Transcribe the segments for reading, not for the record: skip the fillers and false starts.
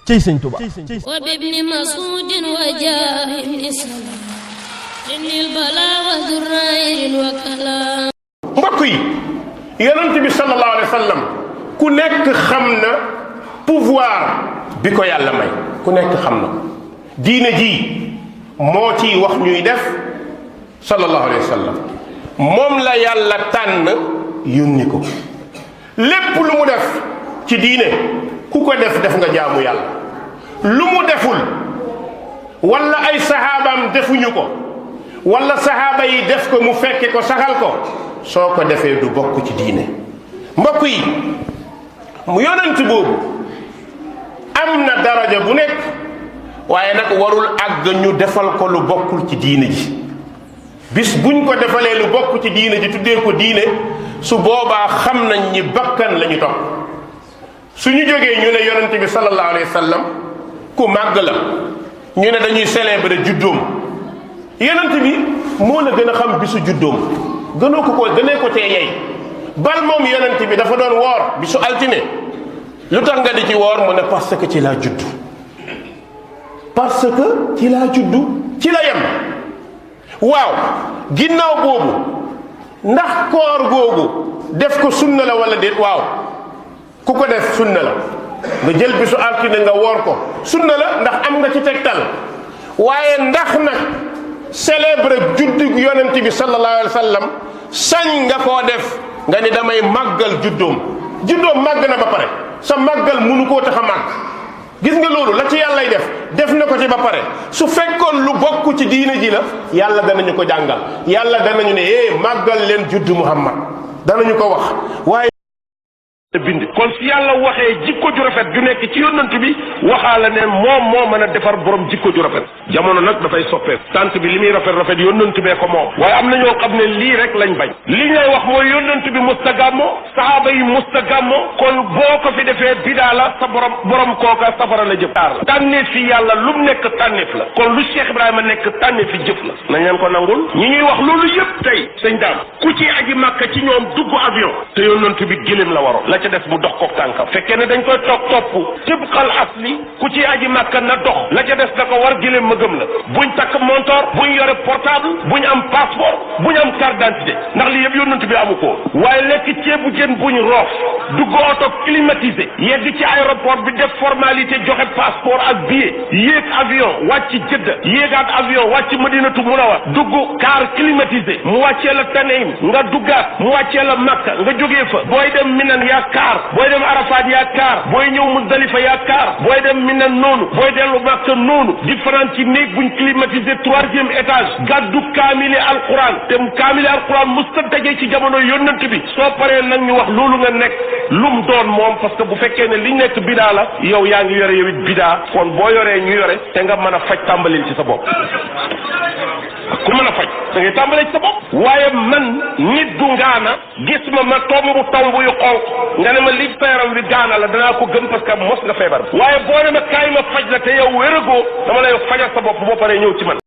cey sëñ Tuba wa bibni masudin wa jaahin islam innil bala wa durrayn wa kalam. mbokk yi yonent bi sallallahu alayhi wa sallam ku nekk xam na pouvoir bi ko yàlla may, ku nekk xam na diine ji moo ciy wax ñuy def sallallahu alayhi wa sallam moom la yàlla tànn yónni ko. lépp lu mu def ci diine ku ko def nga jaamu yàlla. lu mu deful wala ay saxaabaam defuñu ko wala saxaaba yi def ko mu fekke ko saxal ko soo ko defee du bokk ci diine. mbokk yi mu yonent boobu am na daraja bu nekk waaye nag warul àgg ñu defal ko lu bokkul ci diine ji. bis buñ ko defalee lu bokk ci diine ji tuddee ko diine su boobaa xam nañ ñi bakkan lañu topp. suñu jógee ñu ne yonent bi sallallahu alayhi wa sallam ku màgg la ñu ne dañuy célébrer juddoom. yonent bi moo la gën a xam bisu juddoom gënee ko tee yey bal moom yonent bi dafa doon woor bisu altine. lu tax nga di ci woor mu ne parce que ci laa juddu, parce que ci laa juddu ci la yem. waaw ginnaaw boobu ndax koor googu def ko sunna la wala déet? waaw ku ko def sunna la. nga jël bisu altine nga woor ko sunna la ndax am nga ci tegtal. waaye ndax nag célébrer juddu yonent bi sallallahu alayhi wa sallam sañ nga koo def nga ni damay màggal juddoom màgg na ba pare sa màggal munu koo tax a màgg. gis nga loolu la ci yàllay def na ko ci ba pare. su fekkoon lu bokk ci diine ji la yàlla danañu ko jàngal, yàlla danañu ne màggal leen juddu Muhammad danañu ko wax. waaye bind kon si yàlla waxee jikko ju rafet ju nekk ci yonent bi waxaala ne moom moo mën a defar borom jikko ju rafet. jamono nag dafay soppeeku tant bi li muy rafet yonent bee ko moom. waaye am na ñoo xam ne lii rek lañ bañ. li ngay wax mooy yonent bi mustagàmmo sahaaba yi mustagàmmo kon boo ko fi defee bidaa la sa borom kooka safara la jëf. tànneef fi yàlla lu mu nekk tànneef la kon lu Cheikh Ibrahima nekk tànneef fi jëf la nañ leen ko nangul. ñi ñuy wax loolu yëpp tey sëñ daam ku ci aji màkka ci ñoom dugg avion te yonent bi gëléem la waroon la ca des mu dox ko tànkam. fekkee ne dañ koy topp tibqal asli ku ci aji màkka na dox la ca des da ko war gëléem ma gëm la. buñ takk montor buñ yore portable buñ am passeport buñ am carte d'identité ndax li yëpp yonent bi amu ko. waaye lekk ceebu jën buñ roof dugg oto climatisé yegg ci aéroport bi def formalité joxe passeport ak billet yéeg avion wàcc Jëdda yéegaat avion wàcc Madinatu Munawwara dugg car climatisé mu wàccee la Taneim nga duggaat mu wàccee la Makka nga jógee fa booy dem Minan yaa car booy dem Arafat yaa car booy ñëw Muzdalifa yaa car booy dem Minan noonu booy dellu Makka noonu di fanaan ci néeg buñ climatisé 3e étage gàddu kaamili alquran te kaamili alquran musta daje ci jamono yonent bi. soo paree nag ñu wax loolu nga nekk lum doon moom parce que bu fekkee ne li nekk bidaa la yow yaa ngi yore yow it bidaa kon boo yoree ñu yore te nga mën a faj tàmbalil ci sa bopp. ku mën a faj da ngay tàmbalee ci sa bopp. waaye man nit du ngaana gis ma tomb yu xonq nga ne ma li sa yaram wi gaana la danaa ko gëm parce que mos nga feebar. waaye boo ne ma kaay ma faj la te yow wéragoo dama lay fajal sa bopp boo paree ñëw ci man.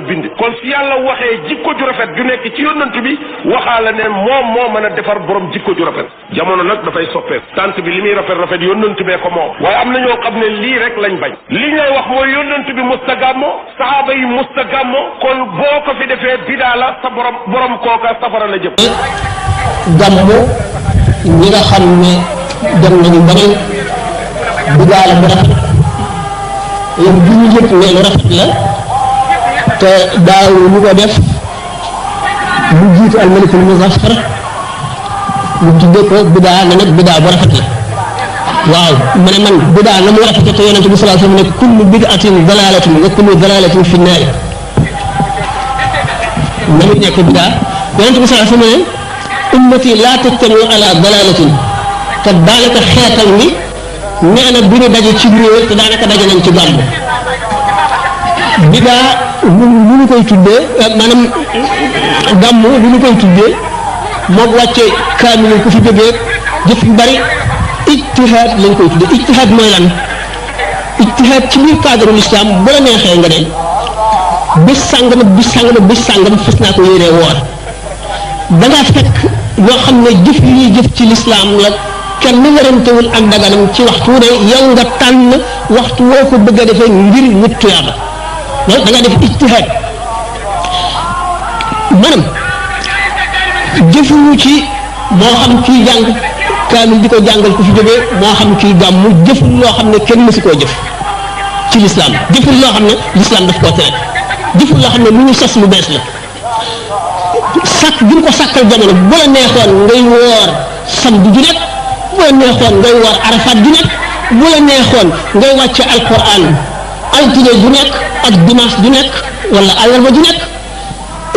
bind kon si yàlla waxee jikko ju rafet ju nekk ci yonent bi waxaala ne moom moo mën a defar borom jikko ju rafet. jamono nag dafay soppeeku tant bi li muy rafet yonent bee ko moom. waaye am na ñoo xam ne lii rek lañ bañ. li ngay wax mooy yonent bi mustagàmmo sahaaba yi mustagàmmo kon boo ko fi defee bidaa la sa borom kooka safara la jëm. gàmmu ñi nga xam ne dem nañu ba ne bidaa la bu rafet yéen bu ñu yëpp ne lu rafet la te daaw ñu ko def mu jiitu al malikul muzaffar mu tuddee ko bidaa ne nag bidaa bu rafet la. waaw mu ne man bidaa na mu rafet te yonente bi sallallahu alayhi wa sallam ne kullu bid'atin dalalatin wa kullu dalalatin fi nnaari na muy nekk bidaa yonente bi sallallahu alayhi wa sallam ne ummati laa tajtamiu ala dalalatin te daanaka xeetal ni nee na bu ñu daje ci réew te daanaka daje nañ ci gàmmu. bidaa lu ñu koy tuddee maanaam gàmmu lu ñu koy tuddee moom wàcce kaamil ku fi jógee jëf yu bari ijtihaad lañ koy tuddee. ijtihaad mooy lan? ijtihaad ci biir cadre l'islam bu la neexee nga ne bis sàngam fas naa ko yéenee woor da ngaa fekk yoo xam ne jëf yi ñuy jëf ci l'islam la kenn werantewul ak daganam ci waxtu ne yow nga tànn waxtu woo ko bëgg a defee ngir wut tuyaaba loolu da nga def ijtihaad maanaam jëfuñu ci moo xam kii jàng kaamil di ko jàngal ku fi jógee moo xam kii gàmmu jëful loo xam ne kenn mësu koo jëf ci lislaam jëful loo xam ne lislaam daf koo tere jëful loo xam ne lu ñu sos lu bees la sàkk bi ñu ko sàkkal jamono bu la neexoon ngay woor samedi ju nekk bu la neexoon ngay woor arafat ju nekk bu la neexoon ngay wàcce alquran altine ju nekk ak dimanche ju nekk wala àllarba ju nekk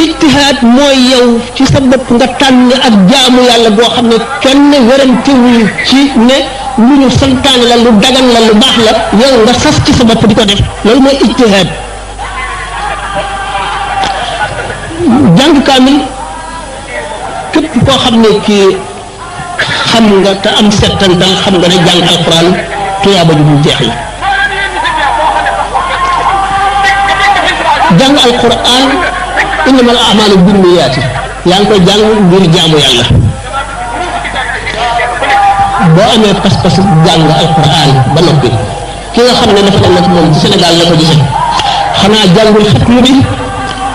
ijtihaad mooy yow ci sa bopp nga tànn ak jaamu yàlla boo xam ne kenn werantewul ci ne lu ñu santaane la lu dagan la lu baax la yow nga sas ci sa bopp di ko def loolu mooy ijtihaad jàng kaamil képp koo xam ne kii xam nga te am settantal xam nga ne jàng alquran tuyaaba ju dul jeex la jàng alquran innamal a'maalu binniyaati yaa ngi koy jàng ngir jaamu yàlla boo amee pas-pas jàng alquran ba noppi ki nga xam ne dafa ne nag moom ci Sénégal la ko gisee xanaa jàngul xatmu bi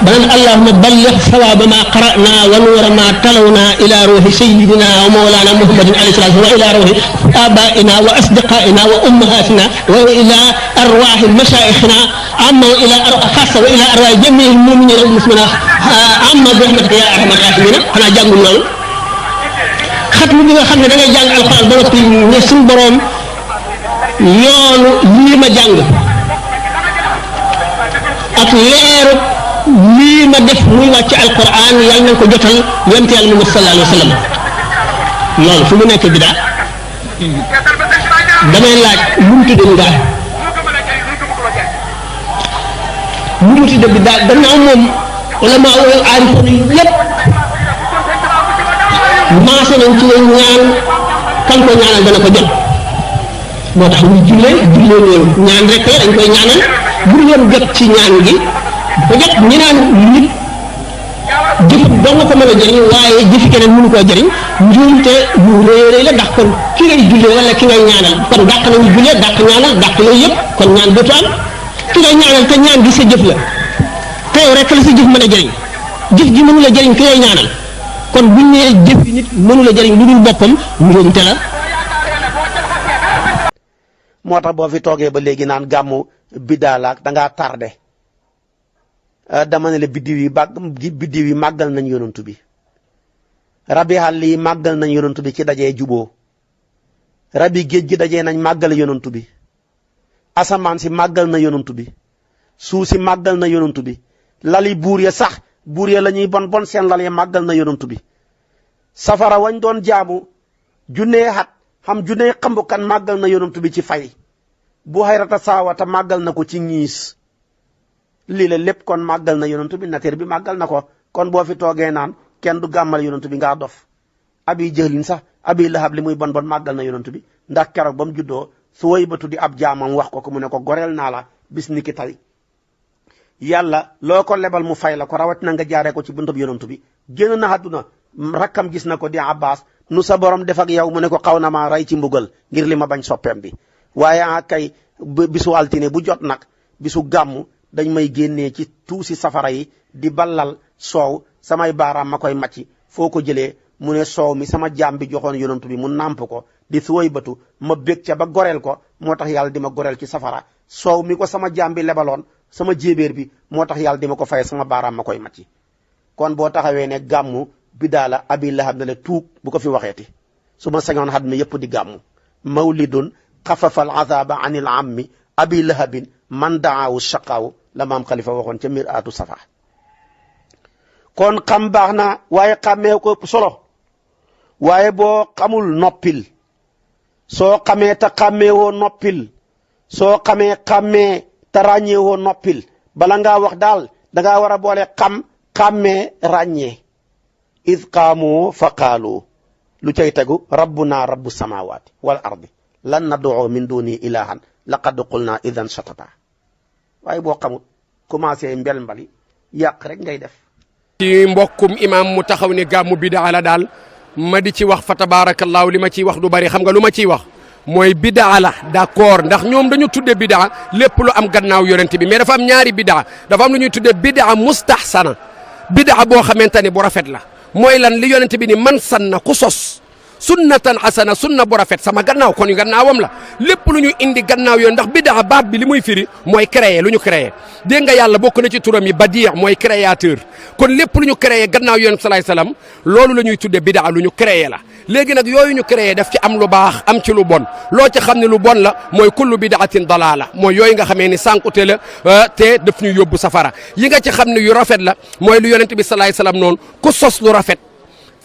banaan allahumma balligh sawaaba ma qara'na wa nuura ma talawna ila ruuhi sayyidina wa mawlana muhammadin alayhi salaatu wa ila ruuhi abaa'ina wa asdiqaa'ina wa ummahatina wa ila arwaahi mashaayixina amma ila xaasa wa ila arwaahi jamiil mu'minina wal muslimaat amma bi rahmatika ya arhamar raahimiin xanaa jàngul loolu xatmu bi nga xam ne da ngay jàng alxuraan ba noppi ne suñu borom yoonu lii ma jàng ak leeru lii ma def muy wàcc alquran yàlla nañ ko jotal yonent yàlla Muhammad sallallahu alayhi wa sallam loolu fu mu nekk bidaa damay laaj lu mu tudde bidaa lu mu tudde bidaa gannaaw moom ulama wal aarifoon yépp maase nañ ci ne ñaan kan ko ñaanal dana ko jot moo tax ñu jullee loolu ñaan rek la dañ koy ñaanal bu ñu jot ci ñaan gi ba jot ñu naan nit jëf doo nga ko mën a jëriñ waaye jëfi keneen mënu koo jëriñ njuumte bu réy la ndax kon ki ngay jullee wala ki ngay ñaanal kon dàq nañu jullee dàq ñaanal dàq yooyu yëpp kon ñaan dootu am ki ngay ñaanal te ñaan gi sa jëf la te yow rek la sa jëf mën a jëriñ jëf ji mënu la jëriñ ki ngay ñaanal kon buñ nee jëf yi nit mënu la jëriñ lu dul boppam njuumte la. moo tax boo fi toogee ba léegi naan gàmmu biddaa la da ngaa tardé dama ne la biddiw yi màggal nañ yonantu bi rabi xàll yi màggal nañ yonantu bi ci dajee juboo rabi géej gi dajee nañ màggal yonantu bi asamaan si màggal na yonantu bi suuf si màggal na yonantu bi lali buur ya sax buur ya la ñuy bon seen lal ya màggal na yonantu bi safara wañ doon jaamu junnee xat xam junnee xambukan màggal na yonantu bi ci fay bu xayrata saawata màggal na ko ci ñiis lii la lépp kon màggal na yonantu bi nature bi màggal na ko kon boo fi toogee naan kenn du gàmmal yonantu bi ngaa dof abi jëlin sax abi lahab li muy bon màggal na yonantu bi ndax keroog ba mu juddoo Suwaybatu di ab jaamam wax ko mu ne ko goreel naa la bis ni ki tey yàlla loo ko lebal mu fay la ko rawat na nga jaaree ko ci buntub yonantu bi génn na àdduna rakkam gis na ko di Abbas nu sa borom def ak yow mu ne ko xaw na maa rey ci mbugal ngir li ma bañ soppeem bi waaye kay bisu altine bu jot nag bisu gàmmu dañ may génnee ci tuusi safara yi di ballal soow samay baaraam ma koy macci foo ko jëlee mu ne soow mi sama jaam bi joxoon yonantu bi mu nàmp ko di Suwaybatu ma bég ca ba goreel ko moo tax yàlla di ma goreel ci safara soow mi ko sama jaam bi lebaloon sama jéebéer bi moo tax yàlla di ma ko fay sama baaraam ma koy macci kon boo taxawee ne gàmmu bidaa la abi lahab na le tuub bu ko fi waxeeti su ma sañoon xat mi yëpp di gàmmu mawlidun xafafal azaba anil ammi abi lahabin man daawu shaqaaw la maam xalifa waxoon ca miraatu safa kon xam baax na waaye xàmmee ko solo waaye boo xamul noppil soo xamee te xàmmee woo noppil soo xamee te ràññee woo noppil bala ngaa wax daal dangaa war a boole xàmmee ràññee id qaamu fa qaalu lu cay tegu rabbuna rabbu samawati wal ardi lan nad'u min duni ilahan laqad qulna idan shatata waaye boo xamul commencé mbel mbali yàq rek ngay def. ci mbokkum imam mu taxaw ne gàmmu bidaa la daal ma di ci wax fa tabaarakallaahu li ma ciy wax du bari xam nga lu ma ciy wax mooy bidaa la d'accord ndax ñoom dañu tudde bidaa lépp lu am gannaaw yonent bi mais dafa am ñaari bidaa dafa am lu ñuy tudde bidaa mustahsana bidaa boo xamante ne bu rafet la mooy lan li yonent bi ni man sanna ku sos sunnatan hasana sunna bu rafet sama gannaaw kon gannaawam la lépp lu ñu indi gannaaw yoon ndax bidaa baat bi li muy firi mooy créer lu ñu créer dégg nga yàlla bokk na ci turam yi badi' mooy créateur kon lépp lu ñu créer gannaaw yoon salaay salaam loolu la ñuy tudde bidaa lu ñu créer la léegi nag yooyu ñu créer daf ci am lu baax am ci lu bon loo ci xam ne lu bon la mooy kullu bidaatin dalaala mooy yooyu nga xamee ni sànkute la te daf ñu yóbbu safara yi nga ci xam ne yu rafet la mooy lu yonent bi salaay salaam noonu ku sos lu rafet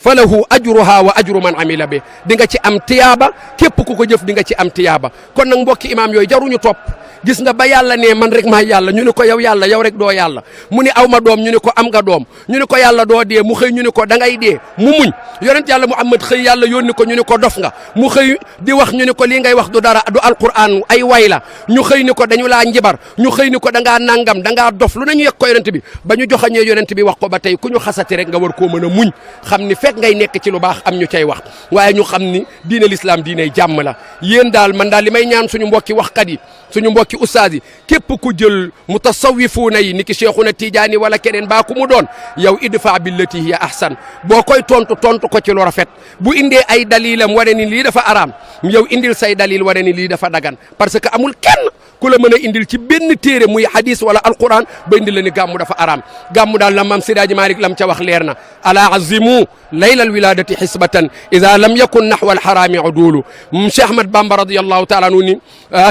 falahu ajruha wa ajru man amila bi di nga ci am tiyaaba képp ku ko jëf di nga ci am tiyaaba kon nag mbokki imaam yooyu jaruñu topp gis nga ba yàlla ne man rek maa yàlla ñu ne ko yow yàlla yow rek doo yàlla mu ni aw ma doom ñu ne ko am nga doom ñu ne ko yàlla doo dee mu xëy ñu ne ko da ngay dee mu muñ yonent yàlla Muhammad xëy yàlla yónni ko ñu ne ko dof nga mu xëy di wax ñu ne ko lii ngay wax du dara du alquran ay way la ñu xëy ni ko dañu laa njibar ñu xëy ni ko da ngaa nangam da ngaa dof lu nañu yegg ko yonent bi ba ñu joxañee yonent bi wax ko ba tey ku ñu xasati rek nga war koo mën a muñ xam ni fekk ngay nekk ci lu baax am ñu cay wax waaye ñu xam ni diine l'islam diine jàmm la yéen daal man daal li may ñaan suñu mbokki waxkat yi suñu mbokki ustaas yi képp ku jël mutasawifuuna yi ni ki Cheikhuna Tijaani wala keneen baa ku mu doon yow idfa billati hiya ahsan boo koy tontu ko ci lu rafet bu indee ay dalilam wane ni lii dafa araam yow indil say dalil wane ni lii dafa dagan parce que amul kenn ku la mën a indil ci benn téere muy hadis wala alquran ba indil la ni gàmmu dafa araam gàmmu daal la maam Sidaaji Maalik lam ca wax leer na ala azimu layla alwiladati xisbatan ida lam yakun naxwa alxaraami udulu Cheikh Ahmad Bamba radiallahu taala anhu ni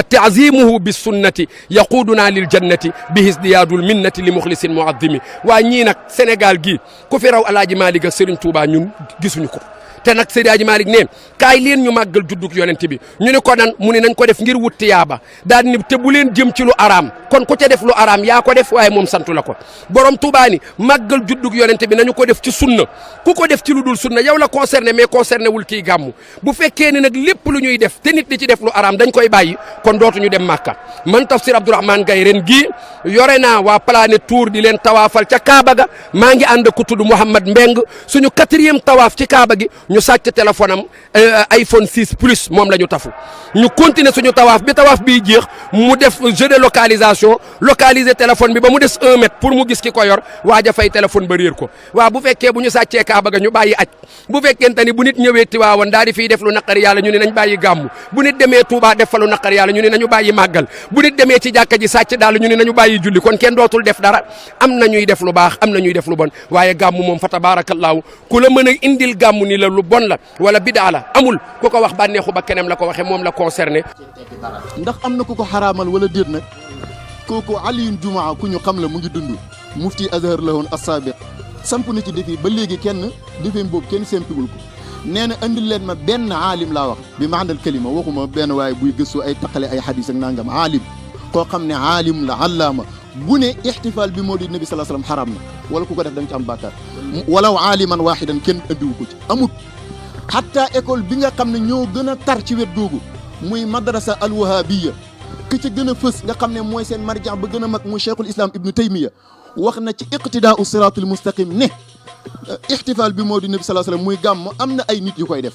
taazimuhu bisunnati yaquduna liljannati bihisdiyaadul minnati li muxlisin muazzimi waa ñii nag Sénégal gii ku fi raw alaaji Maalik ak Serigne Touba ñun gisuñu ko te nag Seydi Hadji Malick ne kaay leen ñu màggal juddug yonent bi ñu ne ko nan mu ne nañ ko def ngir wut tiyaaba daal ni te bu leen jëm ci lu araam kon ku ca def lu araam yaa ko def waaye moom santu la ko borom Tuubaa ni màggal juddug yonent bi nañu ko def ci sunna ku ko def ci lu dul sunna yow la concerné mais concerné wul kii gàmmu bu fekkee ne nag lépp lu ñuy def te nit di ci def lu araam dañ koy bàyyi kon dootuñu dem Màkka man Tafsir Abdourahmane Gaye ren gii yore naa waa Planète Tour di leen tawaafal ca Kaaba ga maa ngi ànd ku tudd Mouhamad Mbeng suñu 4e tawaaf ci Kaaba gi ñu sàcc téléphone am iPhone 6 plus moom la ñu tafu ñu continuer suñu tawaaf bi tawaaf bii jeex mu def jeu de localisation localiser téléphone bi ba mu des 1 mètre pour mu gis ki ko yor waaja fay téléphone ba réer ko waaw bu fekkee bu ñu sàccee Kaaba ga ñu bàyyi aj bu fekkente ni bu nit ñëwee Tiwaawan daal di fiy def lu naqari yàlla ñu ne nañ bàyyi gàmmu bu nit demee Touba def fa lu naqari yàlla ñu ne nañu bàyyi màggal bu nit demee ci jàkka ji sàcc daal ñu ne nañu bàyyi julli kon kenn dootul def dara am na ñuy def lu baax am na ñuy def lu bon waaye gàmmu moom fa tabaarakallaahu ku la mën a indil gàmmu ni la lu bon la wala bidaa la amul ku ko wax bànneexu ba keneen la ko waxee moom la concerné. ndax am na ku ko xaraamal wala déet nag kooku Alioune Jumaa ku ñu xam la mu ngi dund mufti azhar la woon as-sabiq samp na ci defi ba léegi kenn defeem boobu kenn sempigul ko nee na andil leen ma benn aalim laa wax bi maanal kalima waxuma benn waaye buy gëstu ay taqale ay xadis ak nangam aalim koo xam ne aalim la allaama bu ne ixtifaal bi mawlid nabi sallallahu alayhi wasallam xaraam na wala ku ko def da nga ci am bàkkaar walaw aaliman waaxidan kenn andiwu ko ci amut hatta école bi nga xam ne ñoo gën a tar ci wet googu muy madrasa alwahabiya ki ci gën a fës nga xam ne mooy seen marjan ba gën a mag muy cheikhul islam ibnu taymiya wax na ci iqtidaau siratul mustaqim ne ixtifaal bi mawlid nabi sallallahu alayhi wasallam muy gàmm am na ay nit yu koy def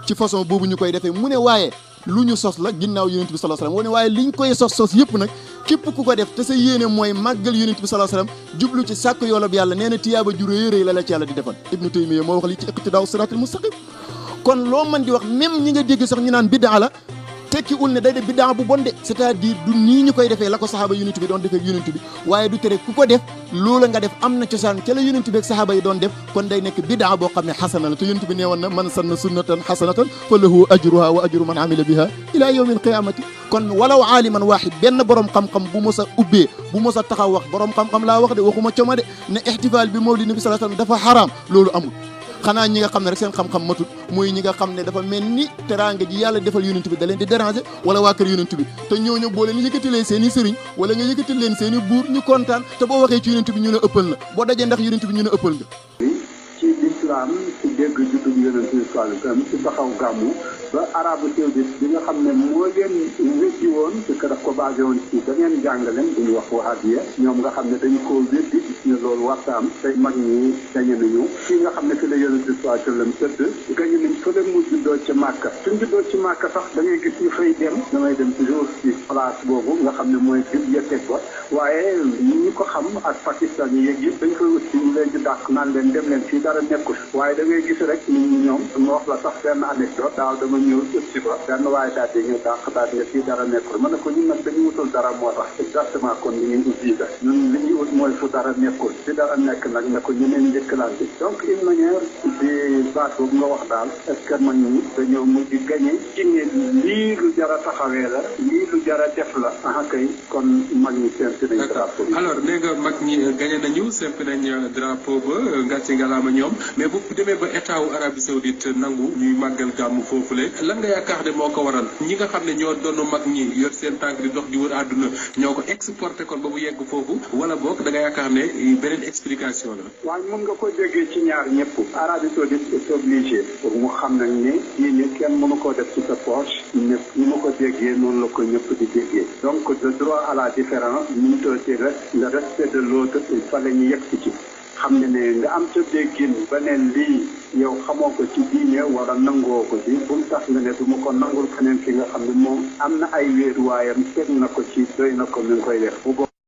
ci façon boobu ñu koy defee mu ne waaye lu ñu sos la ginnaaw yonent bi sallallahu alayhi wasallam mu ne waaye liñ koy sos yëpp nag képp ku ko def te sa yéene mooy màggal yonent bi sallallahu alayhi wasallam jublu ci sàkk yoolab yàlla nee na tiyaaba ju rëy rëy la ci yàlla di defal ibnu taymiya moo wax li ci iqtidaau siratul mustaqim kon loo mën di wax même ñi nga dégg sax ñu naan biddaa la tekkiwul ne day def biddaa bu bon de c'est-à-dire du nii ñu koy defee la ko saxaaba yonent bi doon defee yonent bi waaye du tere ku ko def loola nga def am na cosaan ca la yonent bi ak saxaaba yi doon def kon day nekk biddaa boo xam ne xasana la te yonent bi nee woon na man sanna sunnatan xasanatan fa lahu ajruha wa ajru man amila biha ila yawmi alqiyamati kon walaw aaliman waaxid benn borom xam-xam bu mos a ubbee bu mos a taxaw wax borom xam-xam laa wax de waxuma coma de ne ixtifaal bi mawlid nabi sallallahu alayhi wasallam dafa xaraam loolu amul xanaa ñi nga xam ne rek seen xam-xam matut mooy ñi nga xam ne dafa mel ni teraanga ji yàlla defal yonent bi da leen di déranger wala waa kër yonent bi te ñooñu boo leen yëkkatilee seen i sëriñ wala nga yëkkati leen seen i buur ñu kontaan te boo waxee ci yonent bi ñu ne ëppal na boo dajee ndax yonent bi ñu ne ëppal nga ci lislaam ci dégg juddub yonent bi sallallahu alayhi wasallam ci taxaw gàmmu ba arabu saoudite bi nga xam ne moo leen weddi woon parce que daf ko basé woon ci beneen jàngalen bu ñu wax wahabiya ñoom nga xam ne dañu koo weddi gis ne loolu warta am tey mag ñi gañe nañu fii nga xam ne fi la yonent bi sallallahu alayhi wa sallam tëdd gañe nañ fële mu juddoo ci Màkka suñ juddoo ci Màkka sax da ngay gis ñu fay dem damay dem toujours ci place boobu nga xam ne mooy bibliothèque ba waaye ñi ko xam ak Pakistan yi yëg yëpp dañ koy wut ci ñu leen di dàq naan leen dem leen fii dara nekkul waaye da ngay gis rek ñoom ma wax la sax benn anecdote daaw dama ñëw ëpp ba benn waaye daal di ñu dàq daal ne fii dara nekkul ma ne ko ñun nag dañu wutul dara moo tax exactement kon li ñuy ut visa ñun li ñuy ut mooy fu dara nekkul fi dara nekk nag ne ko ñeneen njëkkalante donc une manière di baat boobu nga wax daal est-ce que mag ñi dañoo mujj gagné ci ne lii lu jar a taxawee la lii lu jar a def la ah kay kon mag ñi sempi nañ drapeau bi. alors nee nga mag ñi gagné nañu sempi nañ drapeau ba ngàcce ngalaama ñoom mais bu demee ba état wu Arabie Saoudite nangu ñuy màggal gàmmu foofule lan nga yaakaar ne moo ko waral ñi nga xam ne ñoo doon mag ñi yor seen tànk di dox di wër àdduna ñoo ko exporté kon ba mu yegg foofu wala boog da nga yaakaar ne beneen explication la. waaye mën nga ko déggee ci ñaar ñëpp Arabie Saoudite est obligé pour mu xam nag ne diine kenn mënu koo def ci sa poche ñëpp ni ma ko déggee noonu la ko ñëpp di déggee donc le droit à la différence ñu ci le respect de l'autre il fallait ñu yegg ci xam ne nga am sa déggin ba ne lii yow xamoo ko ci diine wala nangoo ko ci bu mu tax nga ne du ma ko nangul keneen ki nga xam ne moom am na ay wéeruwaayam teg na ko ci doy na ko mi ngi koy def